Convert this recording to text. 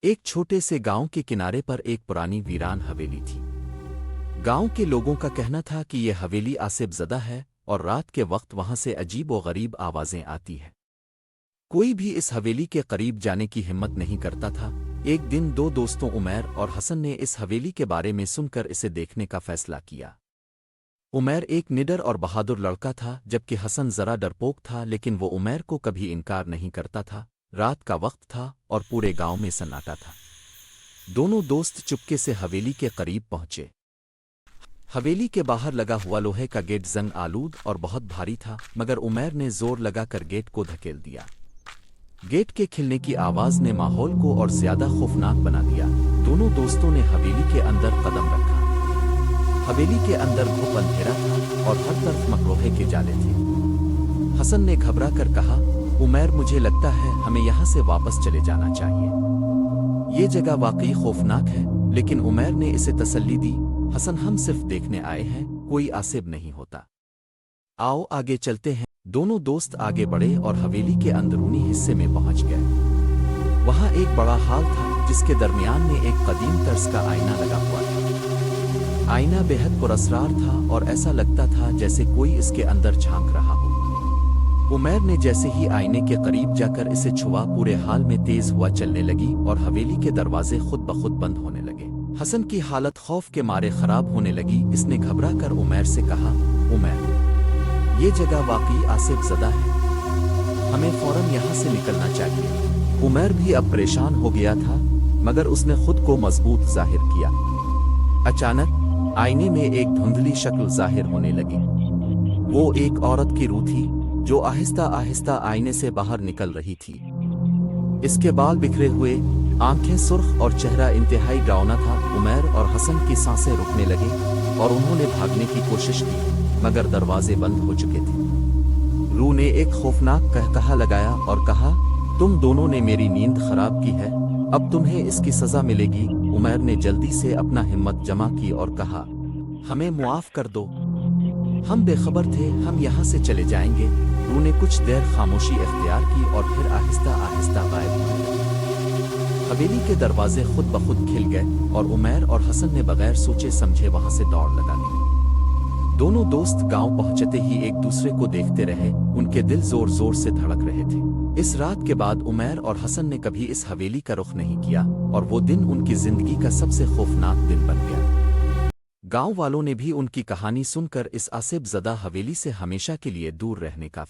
ایک چھوٹے سے گاؤں کے کنارے پر ایک پرانی ویران حویلی تھی۔ گاؤں کے لوگوں کا کہنا تھا کہ یہ حویلی آصف زدہ ہے اور رات کے وقت وہاں سے عجیب و غریب آوازیں آتی ہیں۔ کوئی بھی اس حویلی کے قریب جانے کی ہمت نہیں کرتا تھا۔ ایک دن دو دوستوں عمیر اور حسن نے اس حویلی کے بارے میں سن کر اسے دیکھنے کا فیصلہ کیا۔ عمیر ایک نڈر اور بہادر لڑکا تھا، جبکہ حسن ذرا ڈرپوک تھا، لیکن وہ عمیر کو کبھی انکار نہیں کرتا تھا۔ رات کا وقت تھا اور پورے گاؤں میں سناٹا تھا۔ دونوں دوست چپکے سے حویلی کے قریب پہنچے۔ حویلی کے باہر لگا ہوا لوہے کا گیٹ زنگ آلود اور بہت بھاری تھا، مگر عمیر نے زور لگا کر گیٹ کو دھکیل دیا۔ گیٹ کے کھلنے کی آواز نے ماحول کو اور زیادہ خوفناک بنا دیا۔ دونوں دوستوں نے حویلی کے اندر قدم رکھا۔ حویلی کے اندر گھپ اندھیرا تھا اور ہر طرف مکروہے کے جالے تھے۔ حسن نے گھبرا کر کہا، عمیر مجھے لگتا ہے ہمیں یہاں سے واپس چلے جانا چاہیے۔ یہ جگہ واقعی خوفناک ہے، لیکن عمیر نے اسے تسلی دی، حسن ہم صرف دیکھنے آئے ہیں، کوئی آصف نہیں ہوتا۔ آؤ آگے چلتے ہیں۔ دونوں دوست آگے بڑھے اور حویلی کے اندرونی حصے میں پہنچ گئے۔ وہاں ایک بڑا ہال تھا جس کے درمیان میں ایک قدیم طرز کا آئینہ لگا ہوا تھا۔ آئینہ بے حد پراسرار تھا اور ایسا لگتا تھا جیسے کوئی اس کے اندر جھانک رہا ہو۔ عمیر نے جیسے ہی آئینے کے قریب جا کر اسے چھوا، پورے حال میں تیز ہوا چلنے لگی اور حویلی کے دروازے خود بخود بند ہونے لگے۔ حسن کی حالت خوف کے مارے خراب ہونے لگی۔ اس نے گھبرا کر عمیر سے کہا، عمیر یہ جگہ واقعی آصف زدہ ہے، ہمیں فوراً یہاں سے نکلنا چاہیے۔ عمیر بھی اب پریشان ہو گیا تھا، مگر اس نے خود کو مضبوط ظاہر کیا۔ اچانک آئینے میں ایک دھندلی شکل ظاہر ہونے لگی۔ وہ ایک عورت کی روح تھی جو آہستہ آہستہ آئینے سے باہر نکل رہی تھی۔ اس کے بال بکھرے ہوئے، آنکھیں سرخ اور چہرہ انتہائی ڈراؤنا تھا۔ عمیر اور حسن کی سانسیں رکنے لگے اور انہوں نے بھاگنے کی کوشش کی، مگر دروازے بند ہو چکے تھے۔ روح نے ایک خوفناک قہقہا لگایا اور کہا، تم دونوں نے میری نیند خراب کی ہے، اب تمہیں اس کی سزا ملے گی۔ عمیر نے جلدی سے اپنا ہمت جمع کی اور کہا، ہمیں معاف کر دو، ہم بے خبر تھے، ہم یہاں سے چلے جائیں گے۔ روح نے کچھ دیر خاموشی اختیار کی اور پھر آہستہ آہستہ غائب ہونے لگی۔ حویلی کے دروازے خود بخود کھل گئے اور عمیر اور حسن نے بغیر سوچے سمجھے وہاں سے دوڑ لگا دی۔ دونوں دوست گاؤں پہنچتے ہی ایک دوسرے کو دیکھتے رہے، ان کے دل زور زور سے دھڑک رہے تھے۔ اس رات کے بعد عمیر اور حسن نے کبھی اس حویلی کا رخ نہیں کیا اور وہ دن ان کی زندگی کا سب سے خوفناک دن بن گیا۔ گاؤں والوں نے بھی ان کی کہانی سن کر اس آصف زدہ حویلی سے ہمیشہ کے لیے دور رہنے کا